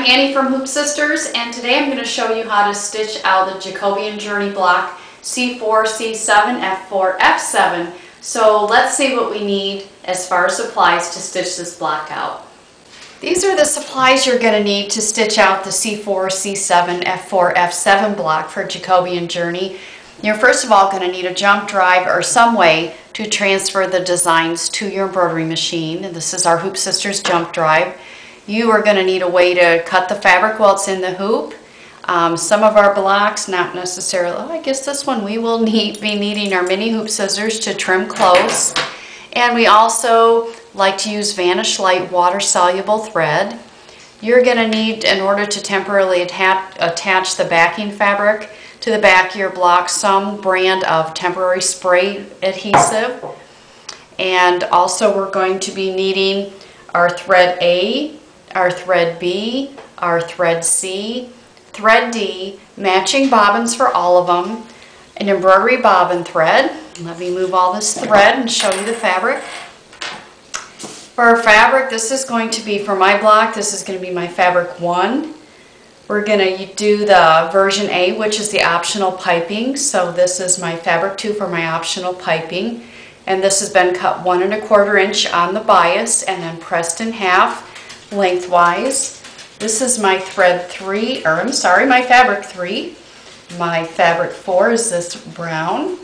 I'm Annie from HoopSisters, and today I'm going to show you how to stitch out the Jacobean Journey block C4C7F4F7. So let's see what we need as far as supplies to stitch this block out. These are the supplies you're going to need to stitch out the C4C7F4F7 block for Jacobean Journey. You're first of all going to need a jump drive or some way to transfer the designs to your embroidery machine. And this is our HoopSisters jump drive. You are going to need a way to cut the fabric while it's in the hoop. Some of our blocks, not necessarily, I guess this one we will be needing our mini hoop scissors to trim close. And we also like to use Vanish Light water-soluble thread. You're going to need, in order to temporarily attach the backing fabric to the back of your block, some brand of temporary spray adhesive. And also we're going to be needing our thread A, our thread B, our thread C, thread D, matching bobbins for all of them, an embroidery bobbin thread. Let me move all this thread and show you the fabric. For our fabric, this is going to be, for my block, this is going to be my fabric 1. We're going to do the version A, which is the optional piping. So this is my fabric 2 for my optional piping. And this has been cut 1 1/4 inch on the bias and then pressed in half lengthwise. This is my thread 3, or I'm sorry, my fabric 3. My fabric 4 is this brown.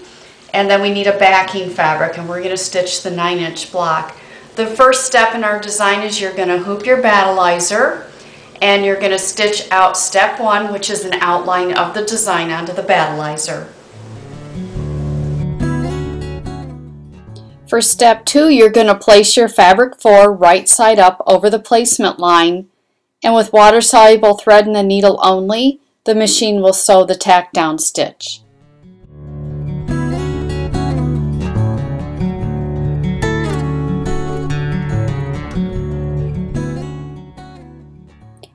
And then we need a backing fabric, and we're going to stitch the 9-inch block. The first step in our design is you're going to hoop your battleizer, and you're going to stitch out step 1, which is an outline of the design onto the battleizer. For step 2, you're going to place your fabric 4 right side up over the placement line, and with water-soluble thread and the needle only, the machine will sew the tack down stitch.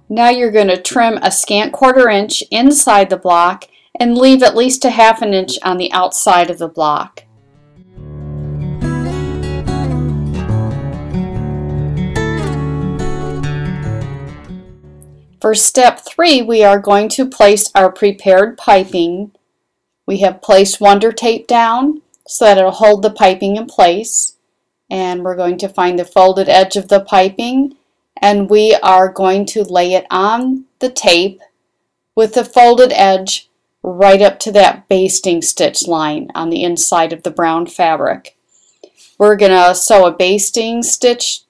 Now you're going to trim a scant 1/4 inch inside the block and leave at least a 1/2 inch on the outside of the block. For step 3, we are going to place our prepared piping. We have placed Wonder Tape down so that it will hold the piping in place. And we're going to find the folded edge of the piping, and we are going to lay it on the tape with the folded edge right up to that basting stitch line on the inside of the brown fabric. We're going to sew a basting stitch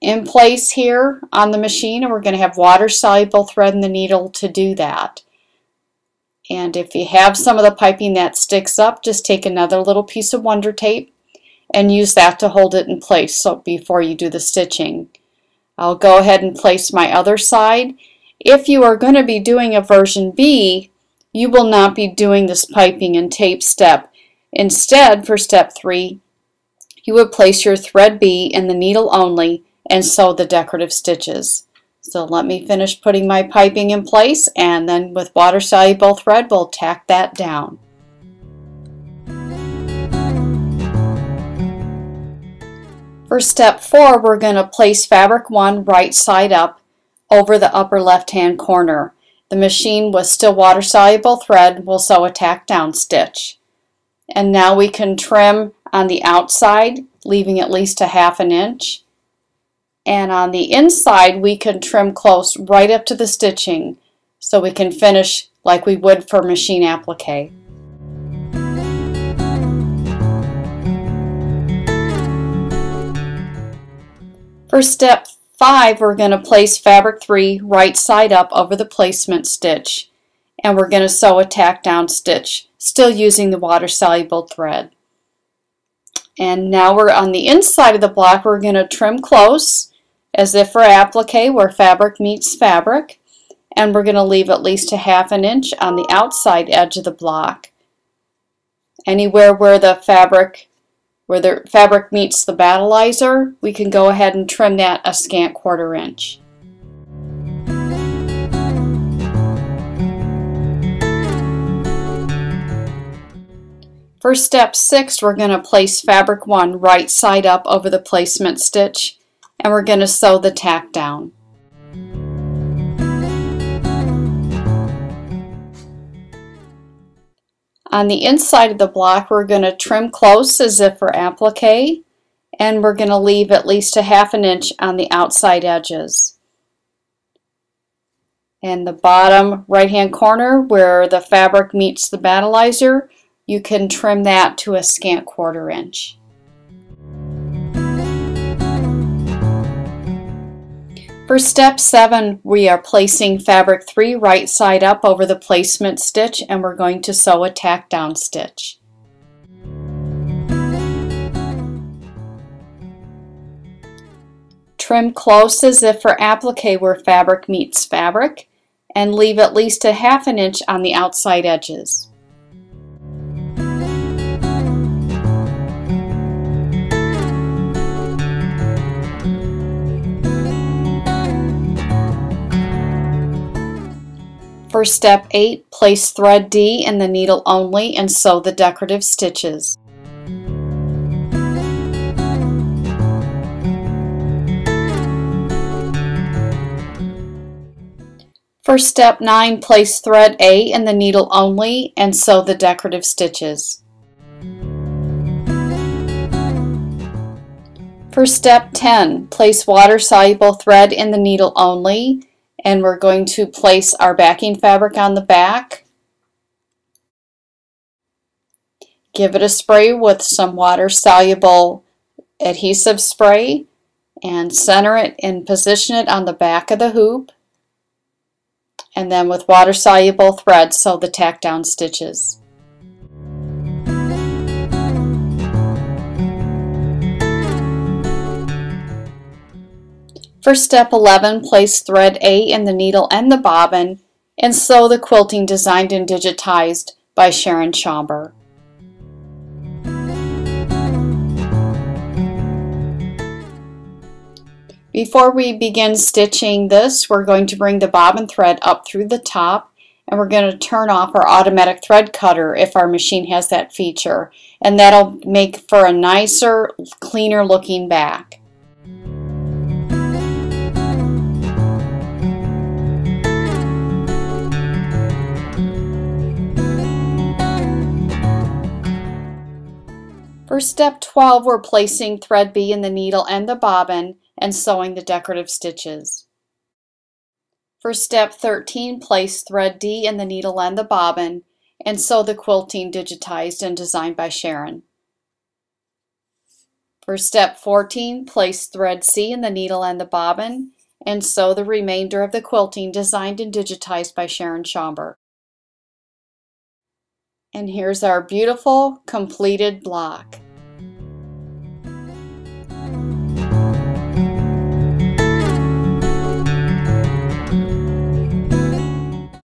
in place here on the machine, and we're going to have water-soluble thread and the needle to do that. And if you have some of the piping that sticks up, just take another little piece of Wonder Tape and use that to hold it in place so before you do the stitching. I'll go ahead and place my other side. If you are going to be doing a version B, you will not be doing this piping and tape step. Instead, for step 3, you would place your thread B in the needle only and sew the decorative stitches. So let me finish putting my piping in place, and then with water-soluble thread we'll tack that down. For step 4, we're going to place fabric 1 right side up over the upper left-hand corner. The machine with still water-soluble thread will sew a tack down stitch. And now we can trim on the outside, leaving at least a 1/2 inch. And on the inside, we can trim close right up to the stitching so we can finish like we would for machine applique. For step 5, we're going to place fabric 3 right side up over the placement stitch, and we're going to sew a tack down stitch, still using the water-soluble thread. And now we're on the inside of the block. We're going to trim close, as if for applique where fabric meets fabric, and we're going to leave at least a 1/2 inch on the outside edge of the block. Anywhere where the fabric meets the battleizer, we can go ahead and trim that a scant 1/4 inch. For step 6, we're going to place fabric 1 right side up over the placement stitch, and we're going to sew the tack down. On the inside of the block, we're going to trim close as if for applique, and we're going to leave at least a ½ inch on the outside edges. And the bottom right-hand corner where the fabric meets the battleizer, you can trim that to a scant ½ inch. For step 7, we are placing fabric 3 right side up over the placement stitch, and we're going to sew a tack down stitch. Trim close as if for applique where fabric meets fabric, and leave at least a ½ inch on the outside edges. For step 8, place thread D in the needle only and sew the decorative stitches. For step 9, place thread A in the needle only and sew the decorative stitches. For step 10, place water-soluble thread in the needle only, and we're going to place our backing fabric on the back. Give it a spray with some water-soluble adhesive spray and center it and position it on the back of the hoop. And then with water-soluble thread, sew the tack down stitches. For step 11, place thread A in the needle and the bobbin and sew the quilting designed and digitized by Sharon Schomburg. Before we begin stitching this, we're going to bring the bobbin thread up through the top, and we're going to turn off our automatic thread cutter if our machine has that feature, and that'll make for a nicer, cleaner looking back. For step 12, we're placing thread B in the needle and the bobbin and sewing the decorative stitches. For step 13, place thread D in the needle and the bobbin and sew the quilting digitized and designed by Sharon. For step 14, place thread C in the needle and the bobbin and sew the remainder of the quilting designed and digitized by Sharon Schomburg. And here's our beautiful completed block.